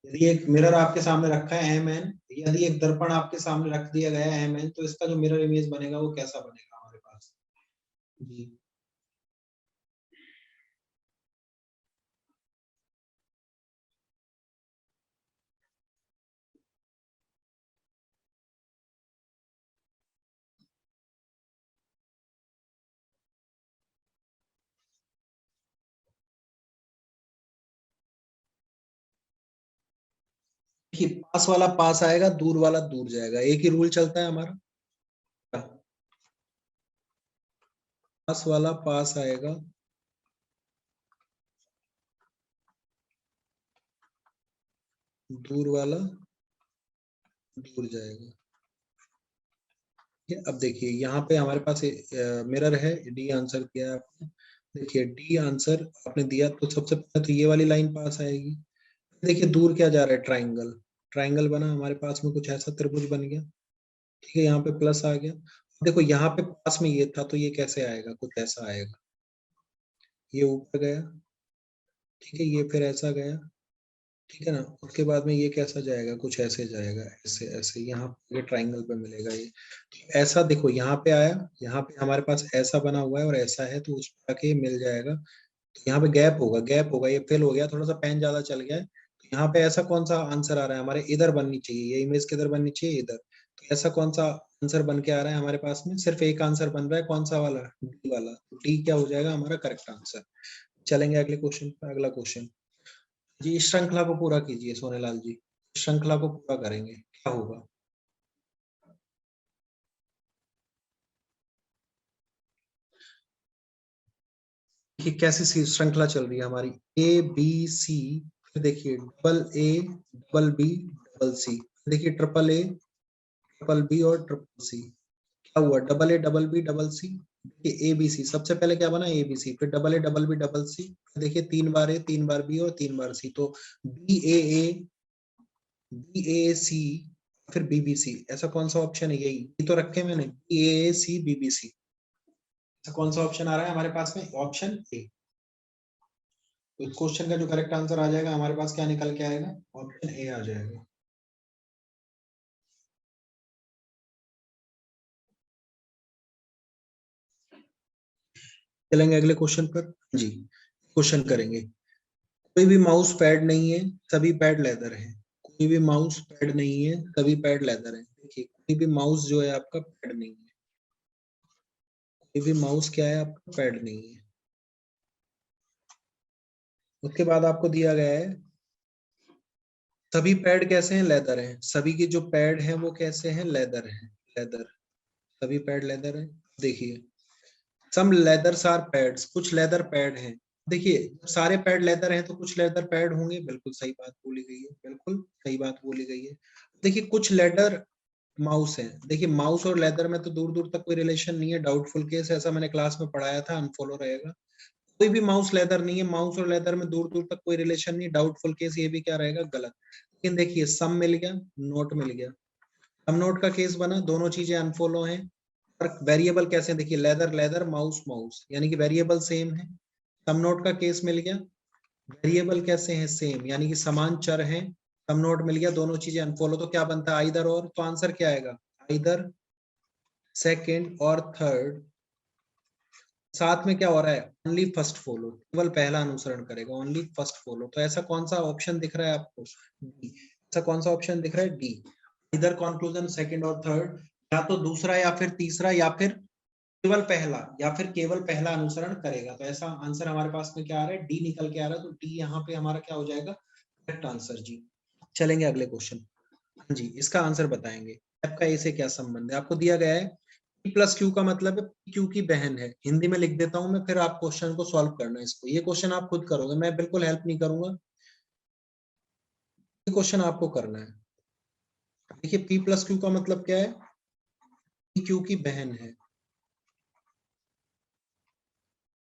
यदि एक मिरर आपके सामने रखा है एम एन, यदि एक दर्पण आपके सामने रख दिया गया है एम एन, तो इसका जो मिरर इमेज बनेगा वो कैसा बनेगा हमारे पास जी। देखिए पास वाला पास आएगा, दूर वाला दूर जाएगा, एक ही रूल चलता है हमारा, पास वाला पास आएगा, दूर वाला दूर जाएगा। ठीक है, अब देखिए यहाँ पे हमारे पास मिरर है, डी आंसर दिया है आपने। देखिए डी आंसर आपने दिया, तो सबसे पहले तो ये वाली लाइन पास आएगी। देखिए दूर क्या जा रहा है, ट्राइंगल, ट्राइंगल बना हमारे पास में, कुछ ऐसा त्रिभुज बन गया, ठीक है, यहाँ पे प्लस आ गया। देखो यहाँ पे पास में ये था, तो ये कैसे आएगा, कुछ ऐसा आएगा, ये ऊपर गया, ठीक है, ये फिर ऐसा गया, ठीक है ना। उसके बाद में ये कैसा जाएगा, कुछ ऐसे जाएगा, ऐसे ऐसे, यहाँ पे ट्राइंगल पे मिलेगा ये, तो ऐसा देखो यहाँ पे आया, यहाँ पे हमारे पास ऐसा बना हुआ है और ऐसा है, तो उस पर आके मिल जाएगा। तो यहाँ पे गैप होगा, गैप होगा, ये फेल हो गया, थोड़ा सा पेन ज्यादा चल गया है, तो यहाँ पे ऐसा कौन सा आंसर आ रहा है हमारे, इधर बननी चाहिए, ये इमेज किधर बननी चाहिए, इधर। तो ऐसा कौन सा आंसर बन के आ रहा है हमारे पास में, सिर्फ एक आंसर बन रहा है, कौन सा वाला, डी वाला। डी क्या हो जाएगा हमारा करेक्ट आंसर। चलेंगे अगले क्वेश्चन पर। अगला क्वेश्चन जी, इस श्रृंखला को पूरा कीजिए सोनेलाल जी, इस श्रृंखला को पूरा करेंगे, क्या होगा। कि कैसी सी श्रृंखला चल रही है हमारी, ए बी सी, फिर देखिए double A double B double C, देखिए ट्रिपल ए ट्रिपल बी और ट्रिपल सी। क्या हुआ, double A double B double C, देखिए ए बी सी, सबसे पहले क्या बना, ए बी सी, फिर double A double B double C, देखिए तीन बार ए तीन बार बी और तीन बार सी, तो बी ए बी ए सी, फिर बीबीसी। ऐसा कौन सा ऑप्शन है, यही तो रखे मैंने, बी ए सी बीबीसी। ऐसा कौन सा ऑप्शन आ रहा है हमारे पास में, ऑप्शन ए। तो इस क्वेश्चन का जो करेक्ट आंसर आ जाएगा हमारे पास, क्या निकल के आएगा, ऑप्शन ए आ जाएगा। चलेंगे अगले क्वेश्चन पर जी। क्वेश्चन करेंगे, कोई भी माउस पैड नहीं है, सभी पैड लेदर है। कोई भी माउस पैड नहीं है, सभी पैड लेदर है। देखिए कोई भी माउस जो है आपका पैड नहीं है, कोई भी माउस क्या है आपका पैड नहीं है। उसके बाद आपको दिया गया है, सभी पैड कैसे हैं, लेदर हैं। सभी के जो पैड हैं वो कैसे हैं, लेदर हैं, लेदर। सभी पैड लेदर हैं। देखिए सम लेदर्स आर पैड्स, कुछ लेदर पैड हैं। देखिए जब सारे पैड लेदर हैं तो कुछ लेदर पैड होंगे, बिल्कुल सही बात बोली गई है, बिल्कुल सही बात बोली गई है। देखिए कुछ लेदर माउस है, देखिए माउस और लेदर में तो दूर दूर तक कोई रिलेशन नहीं है, डाउटफुल केस, ऐसा मैंने क्लास में पढ़ाया था, अनफॉलो रहेगा। कोई भी माउस लेदर नहीं है, माउस और लेदर में दूर दूर तक कोई रिलेशन नहीं, डाउटफुल केस, ये भी क्या रहेगा, गलत। लेकिन देखिए सम मिल गया, नोट मिल गया, सम नोट का केस बना, दोनों चीजें अनफॉलो हैं। और वेरिएबल कैसे हैं, देखिए लेदर लेदर माउस माउस, यानी कि वेरिएबल सेम है। सम नोट का केस मिल गया, वेरिएबल कैसे हैं, सेम, यानी कि समान चर हैं। सम नोट मिल गया, दोनों चीजें अनफॉलो, तो क्या बनता है, आइदर और, तो आंसर क्या आएगा, आइदर, सेकेंड और थर्ड। साथ में क्या हो रहा है, ओनली फर्स्ट फॉलो, केवल पहला अनुसरण करेगा, ओनली फर्स्ट फॉलो। तो ऐसा कौन सा ऑप्शन दिख रहा है आपको, डी। ऐसा कौन सा ऑप्शन दिख रहा है, डी। इधर कंक्लूजन सेकंड और थर्ड, या तो दूसरा या फिर तीसरा, या फिर केवल पहला, या फिर केवल पहला अनुसरण करेगा। तो ऐसा आंसर हमारे पास में क्या आ रहा है, डी निकल के आ रहा है। तो डी यहाँ पे हमारा क्या हो जाएगा, करेक्ट आंसर जी। चलेंगे अगले क्वेश्चन जी, इसका आंसर बताएंगे। ऐप का ए से क्या संबंध है, आपको दिया गया है P प्लस क्यू का मतलब है क्यू की बहन है, हिंदी में लिख देता हूं मैं, फिर आप क्वेश्चन को सॉल्व करना है। इसको ये क्वेश्चन आप खुद करोगे, मैं बिल्कुल हेल्प नहीं करूंगा, ये क्वेश्चन आपको करना है। देखिए P प्लस क्यू का मतलब क्या है, P क्यू की बहन है।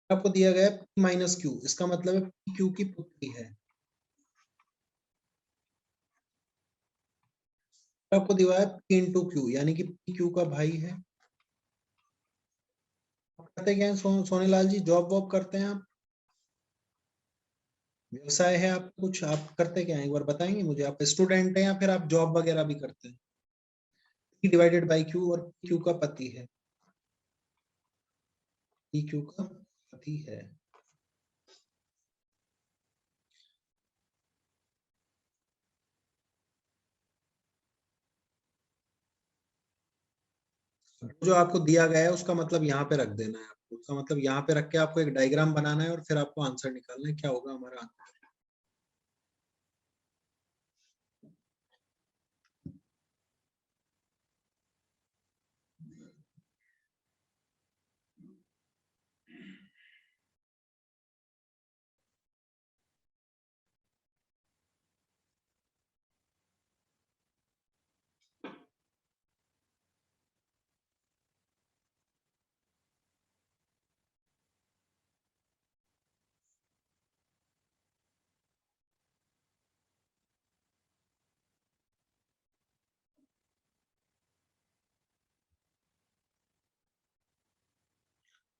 आपको दिया गया है P माइनस क्यू, इसका मतलब है P क्यू की पुत्री है। आपको दिया है P इंटू क्यू, यानी कि P क्यू का भाई है। करते क्या है सोने लाल जी, जॉब वॉब करते हैं आप, व्यवसाय है आप, कुछ आप करते क्या है, एक बार बताएंगे मुझे, आप स्टूडेंट हैं या फिर आप जॉब वगैरह भी करते हैं। P डिवाइडेड बाई क्यू, और क्यू का पति है, P क्यू का पति है। जो आपको दिया गया है उसका मतलब यहाँ पे रख देना है आपको, उसका मतलब यहाँ पे रख के आपको एक डायग्राम बनाना है और फिर आपको आंसर निकालना है, क्या होगा हमारा आंसर।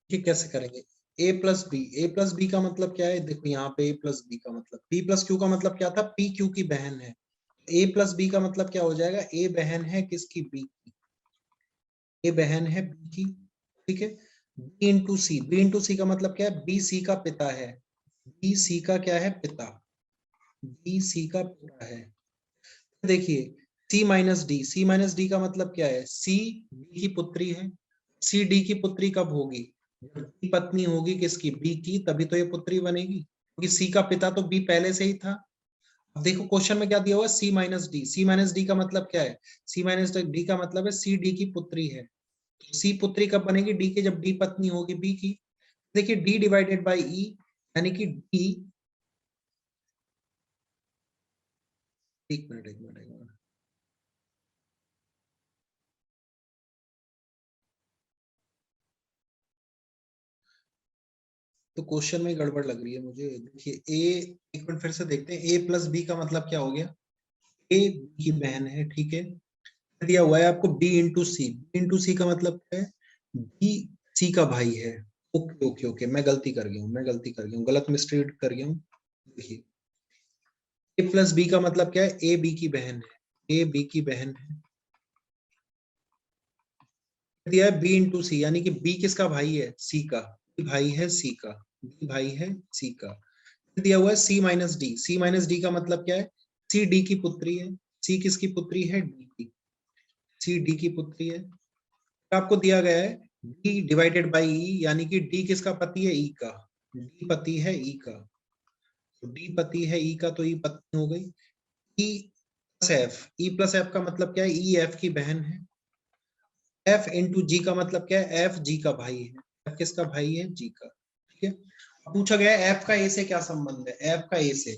ये कैसे करेंगे, ए प्लस बी का मतलब क्या है, देखो यहाँ पे ए प्लस बी का मतलब, पी प्लस क्यू का मतलब क्या था, पी क्यू की बहन है। ए प्लस बी का मतलब क्या हो जाएगा, ए बहन है किसकी, बी की, ए बहन है बी की, ठीक है। बी इंटू सी, बी इंटू सी का मतलब क्या है, बी सी का पिता है, बी सी का क्या है, पिता, बी सी का पिता है। देखिए सी माइनस डी, सी माइनस डी का मतलब क्या है, सी डी की पुत्री है। सी डी की पुत्री कब होगी, जब डी पत्नी होगी किसकी, बी की, तभी तो ये पुत्री बनेगी, क्योंकि सी का पिता तो बी पहले से ही था। अब देखो क्वेश्चन में क्या दिया हुआ है, सी माइनस डी, सी माइनस डी का मतलब क्या है, सी माइनस डी का मतलब है सी डी की पुत्री है। सी पुत्री कब बनेगी, डी की, जब डी पत्नी होगी बी की। देखिए डी डिवाइडेड बाई ई, यानी कि डी, एक मिनट एक मिनट एक मिनट, तो क्वेश्चन में गड़बड़ लग रही है मुझे। देखिए ए, एक मिनट फिर से देखते हैं, ए प्लस बी का मतलब क्या हो गया, ए बी की बहन है, ठीक है। दिया हुआ है आपको बी इंटू सी, बी इंटू सी का मतलब क्या है, बी सी का भाई है। ओके ओके ओके, मैं गलती कर गया हूँ, मैं गलती कर गया हूँ, गलत मिस्टेक कर गया हूँ। देखिए ए प्लस बी का मतलब क्या है, ए बी की बहन है, ए बी की बहन है। दिया है बी इंटू सी, यानी कि बी किसका भाई है, सी का, बी भाई है सी का, बी भाई है सी का। दिया हुआ है सी माइनस डी, सी माइनस डी का मतलब क्या है, सी डी की पुत्री है, सी किसकी पुत्री है, डी की, सी डी की पुत्री है। आपको दिया गया है डी डिवाइडेड बाई ई, यानी कि डी किसका पति है, ई का, डी पति है ई का, तो डी पति है ई का, तो ई पत्नी हो गई। E plus F, E plus F का मतलब क्या है, ई एफ की बहन है। एफ इंटू जी का मतलब क्या है, एफ जी का भाई है, एफ किसका भाई है, जी का, ठीक है। अब पूछा गया एफ का ए से क्या संबंध है, एफ का ए से,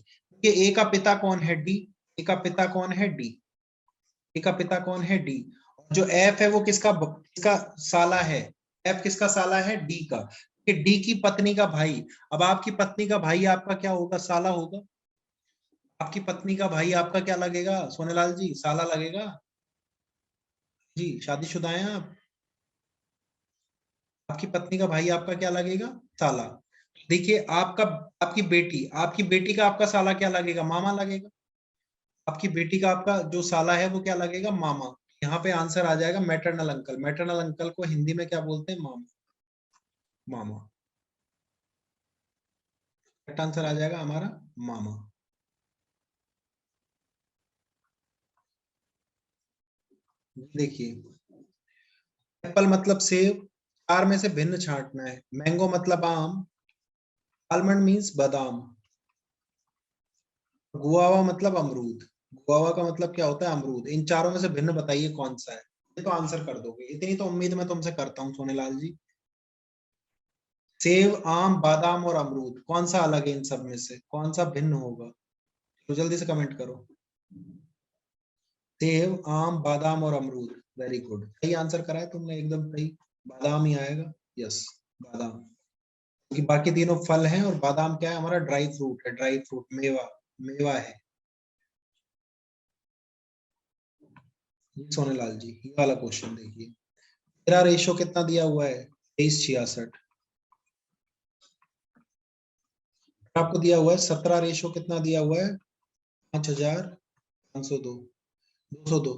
ये ए का पिता कौन है, डी, ए का पिता कौन है, डी, ए का पिता कौन है, डी। जो एफ है वो किसका साला है, एफ किसका साला है, डी का, कि डी की पत्नी का भाई। अब आपकी पत्नी का भाई आपका क्या होगा, साला होगा। आपकी पत्नी का भाई आपका क्या लगेगा सोनेलाल जी, साला लगेगा। जी शादीशुदा हैं आप, आपकी पत्नी का भाई आपका क्या लगेगा, साला। देखिए आपका, आपकी बेटी का आपका साला क्या लगेगा, मामा लगेगा। आपकी बेटी का आपका जो साला है वो क्या लगेगा, मामा। यहाँ पे आंसर आ जाएगा मैटरनल अंकल, मैटरनल अंकल को हिंदी में क्या बोलते हैं, मामा, मामा। करेक्ट आंसर आ जाएगा हमारा मामा। देखिए एप्पल मतलब सेब, चार में से भिन्न छांटना है, मैंगो मतलब आम, आलमंड मीन्स बादाम, गुआवा मतलब अमरूद, गुआवा का मतलब क्या होता है, अमरूद। इन चारों में से भिन्न बताइए कौन सा है। ये तो आंसर कर दोगे, इतनी तो उम्मीद मैं तुमसे करता हूँ सोनेलाल जी। सेब, आम, बादाम और अमरूद, कौन सा अलग है इन सब में से, कौन सा भिन्न होगा? तो जल्दी से कमेंट करो। सेब, आम, बादाम और अमरूद, वेरी गुड, सही आंसर करा है तुमने, एकदम सही। बादाम ही आएगा, यस, बादाम, क्योंकि बाकी तीनों फल हैं और बादाम क्या है, हमारा ड्राई फ्रूट है, ड्राई फ्रूट, मेवा, मेवा है। सोनेलाल जी ये वाला क्वेश्चन देखिए, मेरा रेशो कितना दिया हुआ है, 23:66। आपको दिया हुआ है 17 रेशो कितना दिया हुआ है, 5502, 202।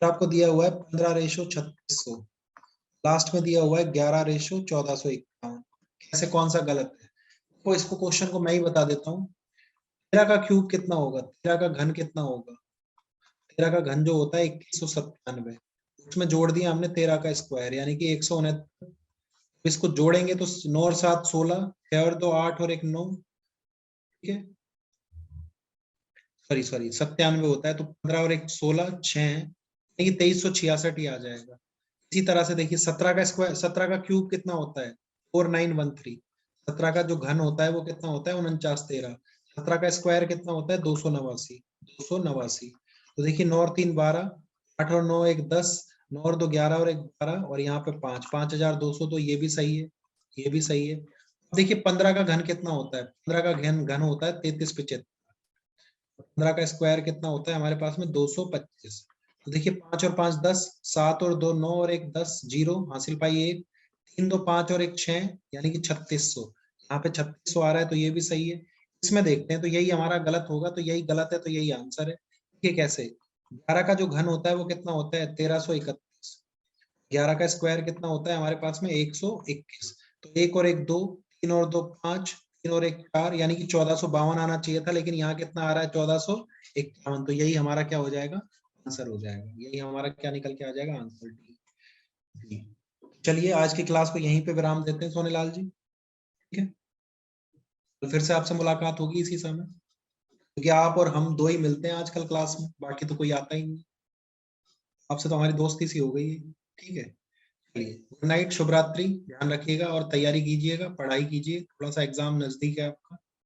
फिर आपको दिया हुआ है 15 रेशो 3600। लास्ट में दिया हुआ है 11 रेशो 1451। कैसे, कौन सा गलत है? तो इसको क्वेश्चन को मैं ही बता देता हूँ। 13 का क्यूब कितना होगा, 13 का घन कितना होगा? 13 का घन जो होता है 2197, उसमें जोड़ दिया हमने 13 का स्क्वायर यानी कि 169। इसको जोड़ेंगे तो 9 और 7 16, 6 और 2 8 और 1 9, ठीक है, सॉरी सॉरी 97 होता है, तो 15 और 1 16, 6, यानी कि 2366 ही आ जाएगा। इसी तरह से देखिए 17 का स्क्वायर, 17 का क्यूब कितना होता है, 4913। 17 का जो घन होता है वो कितना होता है, 4913। 17 का स्क्वायर कितना होता है, 289, 289। तो देखिए 9 और 3 12, 8 और 9 1 10, 9 और 2 11 और 1 12, और यहाँ पे 5 5200, तो ये भी सही है, ये भी सही है। देखिए 15 का घन कितना होता है, 15 का घन घन होता है 3375। 15 का स्क्वायर कितना होता है हमारे पास में, 225। तो देखिए 5 और 5 10, 7 और 2 9 और 1 10, 0 हासिल पाई 1, 3 2 5 और 1 6, यानी कि 3600। यहाँ पे 3600 आ रहा है, तो ये भी सही है। इसमें देखते हैं, तो यही हमारा गलत होगा, तो यही गलत है, तो यही आंसर है। ये कैसे, 11 का जो घन होता है वो कितना होता है, 1331। 11 का स्क्वायर कितना होता है हमारे पास में, 121। तो 1 और 1 2, 3 और 2 5, 3 और 1 4, यानी कि 1452 आना चाहिए था, लेकिन यहाँ कितना आ रहा है, 1451। तो यही हमारा क्या हो जाएगा, आंसर हो जाएगा, यही हमारा क्या निकल के आ जाएगा, आंसर डी। डी। चलिए आज की क्लास को यहीं पे विराम देते हैं सोनेलाल जी, ठीक है, तो फिर से आपसे मुलाकात होगी इसी समय, क्योंकि आप और हम दो ही मिलते हैं आजकल क्लास में, बाकी तो कोई आता ही नहीं। आपसे तो हमारी दोस्ती सी हो गई है, ठीक है। चलिए, गुड नाइट, शुभ रात्रि, ध्यान रखिएगा और तैयारी कीजिएगा, पढ़ाई कीजिए, थोड़ा सा एग्जाम नजदीक है।